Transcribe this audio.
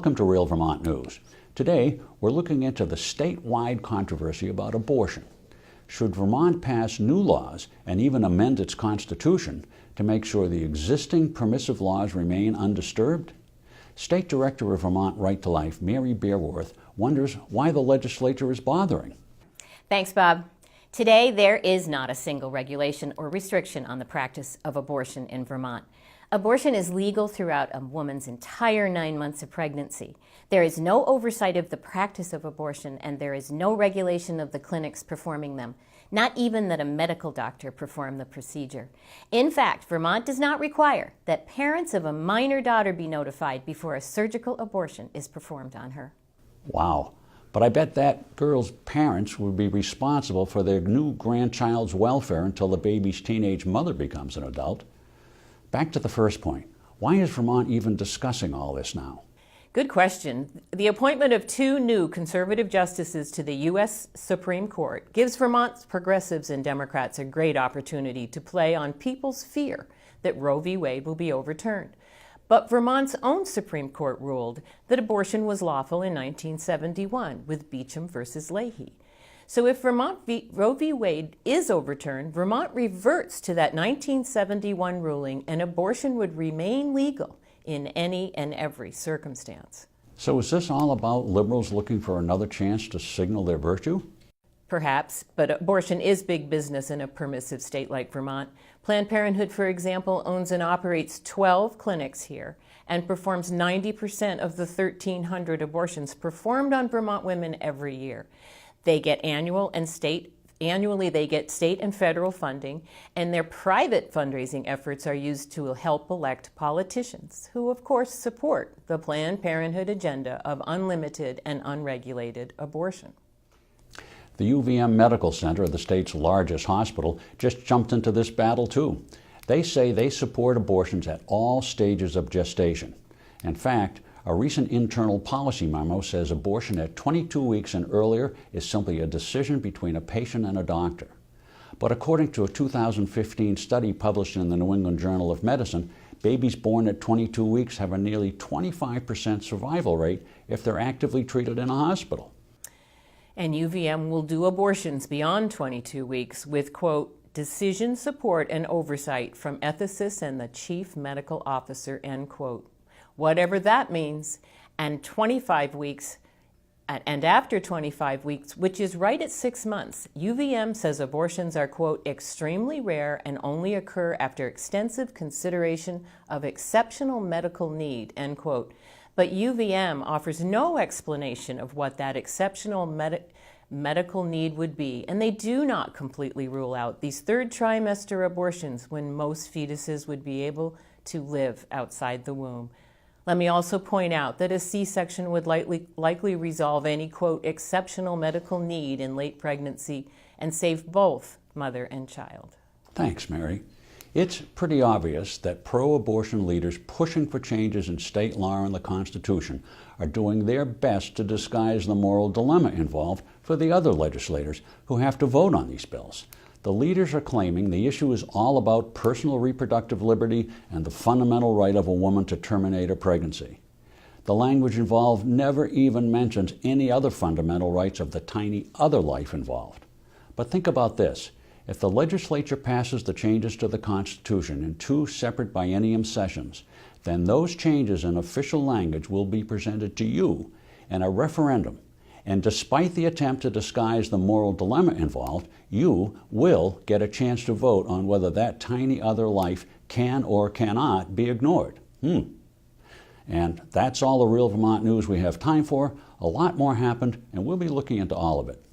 Welcome to Real Vermont News. Today, we're looking into the statewide controversy about abortion. Should Vermont pass new laws and even amend its constitution to make sure the existing permissive laws remain undisturbed? State Director of Vermont Right to Life, Mary Beerworth, wonders why the legislature is bothering. Thanks, Bob. Today, there is not a single regulation or restriction on the practice of abortion in Vermont. Abortion is legal throughout a woman's entire 9 months of pregnancy. There is no oversight of the practice of abortion, and there is no regulation of the clinics performing them, not even that a medical doctor perform the procedure. In fact, Vermont does not require that parents of a minor daughter be notified before a surgical abortion is performed on her. Wow. But I bet that girl's parents would be responsible for their new grandchild's welfare until the baby's teenage mother becomes an adult. Back to the first point. Why is Vermont even discussing all this now? Good question. The appointment of 2 new conservative justices to the U.S. Supreme Court gives Vermont's progressives and Democrats a great opportunity to play on people's fear that Roe v. Wade will be overturned. But Vermont's own Supreme Court ruled that abortion was lawful in 1971 with Beecham versus Leahy. So if Roe v. Wade is overturned, Vermont reverts to that 1971 ruling, and abortion would remain legal in any and every circumstance. So is this all about liberals looking for another chance to signal their virtue? Perhaps, but abortion is big business in a permissive state like Vermont. Planned Parenthood, for example, owns and operates 12 clinics here and performs 90% of the 1,300 abortions performed on Vermont women every year. They get annually they get state and federal funding, and their private fundraising efforts are used to help elect politicians who, of course, support the Planned Parenthood agenda of unlimited and unregulated abortion. The UVM Medical Center, the state's largest hospital, just jumped into this battle too. They say they support abortions at all stages of gestation. In fact, a recent internal policy memo says abortion at 22 weeks and earlier is simply a decision between a patient and a doctor. But according to a 2015 study published in the New England Journal of Medicine, babies born at 22 weeks have a nearly 25% survival rate if they're actively treated in a hospital. And UVM will do abortions beyond 22 weeks with, quote, decision support and oversight from ethicists and the chief medical officer, end quote. Whatever that means, and 25 weeks, and after 25 weeks, which is right at 6 months, UVM says abortions are, quote, extremely rare and only occur after extensive consideration of exceptional medical need, end quote. But UVM offers no explanation of what that exceptional medical need would be, and they do not completely rule out these 3rd trimester abortions when most fetuses would be able to live outside the womb. Let me also point out that a C-section would likely resolve any, quote, exceptional medical need in late pregnancy and save both mother and child. Thanks, Mary. It's pretty obvious that pro-abortion leaders pushing for changes in state law and the Constitution are doing their best to disguise the moral dilemma involved for the other legislators who have to vote on these bills. The leaders are claiming the issue is all about personal reproductive liberty and the fundamental right of a woman to terminate a pregnancy. The language involved never even mentions any other fundamental rights of the tiny other life involved. But think about this. If the legislature passes the changes to the Constitution in 2 separate biennium sessions, then those changes in official language will be presented to you in a referendum. And despite the attempt to disguise the moral dilemma involved, you will get a chance to vote on whether that tiny other life can or cannot be ignored. And that's all the Real Vermont News we have time for. A lot more happened, and we'll be looking into all of it.